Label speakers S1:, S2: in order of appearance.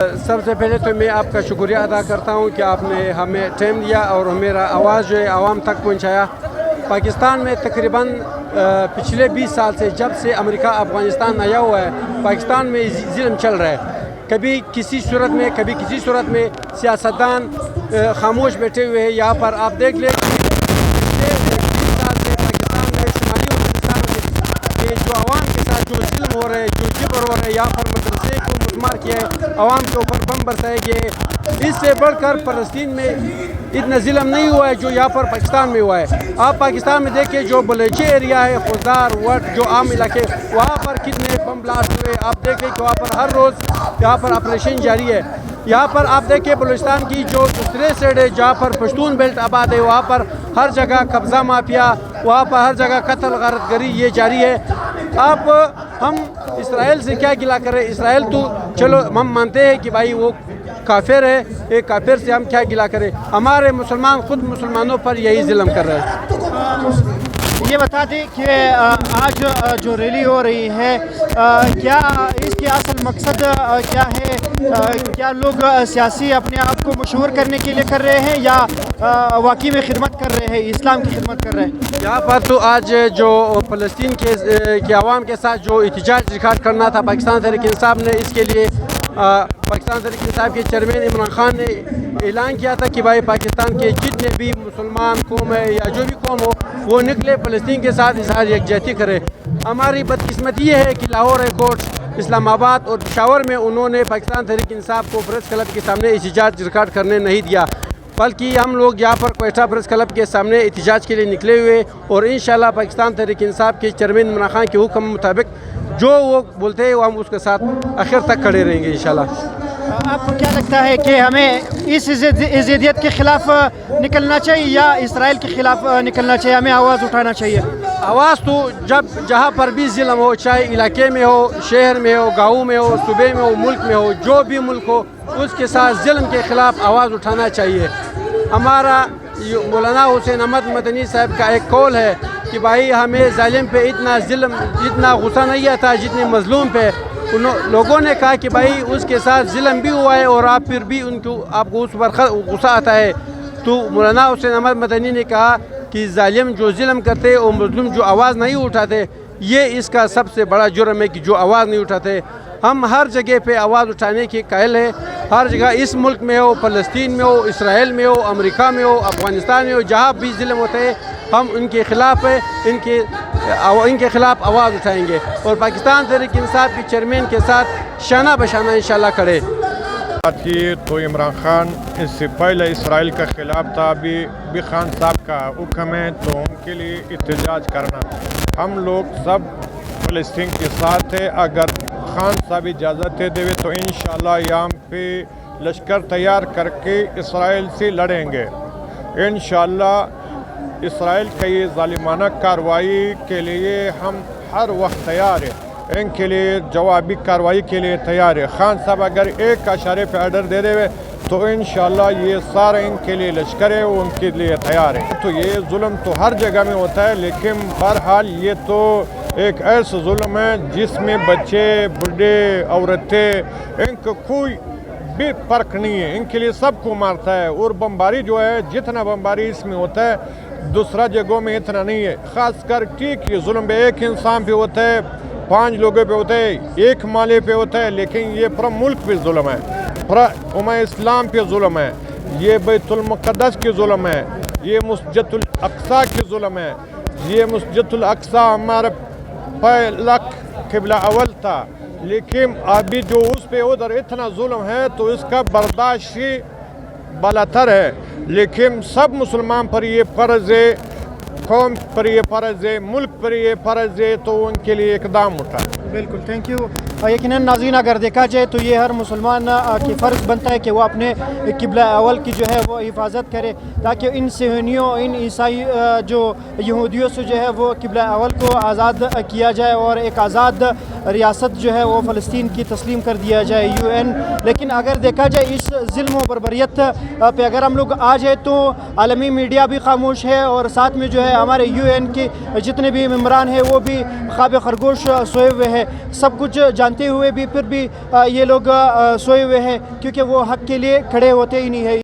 S1: سب سے پہلے تو میں آپ کا شکریہ ادا کرتا ہوں کہ آپ نے ہمیں ٹائم دیا اور میرا آواز جو ہے عوام تک پہنچایا. پاکستان میں تقریباً پچھلے 20 سال سے جب سے امریکہ افغانستان آیا ہوا ہے پاکستان میں ظلم چل رہا ہے. کبھی کسی صورت میں کبھی کسی صورت میں سیاستدان خاموش بیٹھے ہوئے ہیں. یہاں پر آپ دیکھ لیں پاکستان میں شمالی وزیرستان میں جو عوام کے ساتھ جو ظلم ہو رہے جو جبر ہو رہے ہیں, یہاں پر مدرسے کو مسمار کیا ہے, عوام کے اوپر بم برسائے گئے. اس سے بڑھ کر فلسطین میں اتنا ظلم نہیں ہوا ہے جو یہاں پر پاکستان میں ہوا ہے. آپ پاکستان میں دیکھیں جو بلوچی ایریا ہے, خوزدار وٹ جو عام علاقے, وہاں پر کتنے بم بلاسٹ ہوئے. آپ دیکھیں کہ وہاں پر ہر روز یہاں پر آپریشن جاری ہے. یہاں پر آپ دیکھیں بلوچستان کی جو دوسرے سائڈ ہے جہاں پر پشتون بیلٹ آباد ہے, وہاں پر ہر جگہ قبضہ مافیا, وہاں پر ہر جگہ قتل غارت گری یہ جاری ہے. اب ہم اسرائیل سے کیا گلا کریں؟ اسرائیل تو چلو ہم مانتے ہیں کہ بھائی وہ کافر ہے, ایک کافر سے ہم کیا گلا کریں؟ ہمارے مسلمان خود مسلمانوں پر یہی ظلم کر رہے ہیں.
S2: یہ بتا دیں کہ آج جو ریلی ہو رہی ہے کیا اس کے اصل مقصد کیا ہے؟ کیا لوگ سیاسی اپنے آپ کو مشہور کرنے کے لیے کر رہے ہیں یا واقعی میں خدمت کر رہے ہیں, اسلام کی خدمت کر رہے ہیں؟
S1: یہاں پر تو آج جو فلسطین کے عوام کے ساتھ جو احتجاج ریکارڈ کرنا تھا پاکستان تحریک انصاف نے, اس کے لیے پاکستان تحریک انصاف کے چیئرمین عمران خان نے اعلان کیا تھا کہ بھائی پاکستان کے جتنے بھی مسلمان قوم ہے یا جو بھی قوم ہو وہ نکلے فلسطین کے ساتھ اظہار یکجہتی کرے. ہماری بدقسمتی یہ ہے کہ لاہور ہائی کورٹ, اسلام آباد اور پشاور میں انہوں نے پاکستان تحریک انصاف کو پریس کلب کے سامنے احتجاج ریکارڈ کرنے نہیں دیا, بلکہ ہم لوگ یہاں پر کوئٹہ پریس کلب کے سامنے احتجاج کے لیے نکلے ہوئے اور انشاءاللہ پاکستان تحریک انصاف کے چیئرمین عمران خان کے حکم مطابق جو وہ بولتے ہیں وہ ہم اس کے ساتھ آخر تک کھڑے رہیں گے انشاءاللہ.
S2: آپ کو کیا لگتا ہے کہ ہمیں اس ضدیت کے خلاف نکلنا چاہیے یا اسرائیل کے خلاف نکلنا چاہیے, ہمیں آواز اٹھانا چاہیے؟
S1: آواز تو جہاں پر بھی ظلم ہو, چاہے علاقے میں ہو, شہر میں ہو, گاؤں میں ہو, صوبے میں ہو, ملک میں ہو, جو بھی ملک ہو, اس کے ساتھ ظلم کے خلاف آواز اٹھانا چاہیے. ہمارا مولانا حسین احمد مدنی صاحب کا ایک قول ہے کہ بھائی ہمیں ظالم پہ اتنا غصہ نہیں آتا جتنے مظلوم پہ. لوگوں نے کہا کہ بھائی اس کے ساتھ ظلم بھی ہوا ہے اور آپ پھر بھی آپ کو اس پر غصہ آتا ہے. تو مولانا حسین احمد مدنی نے کہا کہ ظالم جو ظلم کرتے اور مظلوم جو آواز نہیں اٹھاتے, یہ اس کا سب سے بڑا جرم ہے کہ جو آواز نہیں اٹھاتے. ہم ہر جگہ پہ آواز اٹھانے کے قائل ہیں, ہر جگہ, اس ملک میں ہو, فلسطین میں ہو, اسرائیل میں ہو, امریکہ میں ہو, افغانستان میں ہو, جہاں بھی ظلم ہوتے ہیں ہم ان کے خلاف ان کے خلاف آواز اٹھائیں گے اور پاکستان تحریک انصاف کے چیئرمین کے ساتھ شانہ بشانہ انشاءاللہ کھڑے.
S3: تو عمران خان اس سے پہلے اسرائیل کے خلاف تھا, ابھی خان صاحب کا حکم ہے تو ان کے لیے احتجاج کرنا. ہم لوگ سب فلسطین کے ساتھ ہیں. اگر خان صاحب اجازت دے تو انشاءاللہ یہاں پہ لشکر تیار کر کے اسرائیل سے لڑیں گے. انشاءاللہ اسرائیل کا یہ ظالمانہ کارروائی کے لیے ہم ہر وقت تیار ہیں, ان کے لیے جوابی کارروائی کے لیے تیار ہے. خان صاحب اگر ایک اشارے پہ آرڈر دے دے تو انشاءاللہ یہ سارے ان کے لیے لشکر ہے, وہ ان کے لیے تیار ہے. تو یہ ظلم تو ہر جگہ میں ہوتا ہے, لیکن بہرحال یہ تو ایک ایسا ظلم ہے جس میں بچے, بوڑھے, عورتیں, ان کو کوئی بھی فرق نہیں ہے, ان کے لیے سب کو مارتا ہے. اور بمباری جو ہے, جتنا بمباری اس میں ہوتا ہے دوسرا جگہوں میں اتنا نہیں ہے. خاص کر ٹھیک یہ ظلم ایک انسان پہ ہوتا ہے, 5 لوگوں پہ ہوتا ہے, ایک مالے پہ ہوتا ہے, لیکن یہ پورا ملک پہ ظلم ہے, پورا امہ اسلام پہ ظلم ہے, یہ بیت المقدس کی ظلم ہے, یہ مسجد الاقصی کی ظلم ہے. یہ مسجد الاقصی ہمارا پہلا قبلہ اول تھا, لیکن ابھی جو اس پہ ادھر اتنا ظلم ہے تو اس کا برداشت ہی بالاتر ہے. لیکن سب مسلمان پر یہ فرض ہے, قوم پر یہ فرض ہے, ملک پر یہ فرض ہے, تو ان کے لیے اقدام اٹھا.
S2: بالکل, تھینک یو. یقیناً ناظرین اگر دیکھا جائے تو یہ ہر مسلمان کی فرض بنتا ہے کہ وہ اپنے قبلہ اول کی جو ہے وہ حفاظت کرے, تاکہ ان صہیونیوں, ان عیسائی جو یہودیوں سے جو ہے وہ قبلہ اول کو آزاد کیا جائے اور ایک آزاد ریاست جو ہے وہ فلسطین کی تسلیم کر دیا جائے UN. لیکن اگر دیکھا جائے اس ظلم و بربریت پہ اگر ہم لوگ آ جائے تو عالمی میڈیا بھی خاموش ہے اور ساتھ میں جو ہے ہمارے UN کے جتنے بھی ممبران ہیں وہ بھی خواب خرگوش سوئے ہوئے ہیں. سب کچھ جانتے ہوئے بھی پھر بھی یہ لوگ سوئے ہوئے ہیں، کیونکہ وہ حق کے لیے کھڑے ہوتے ہی نہیں ہے.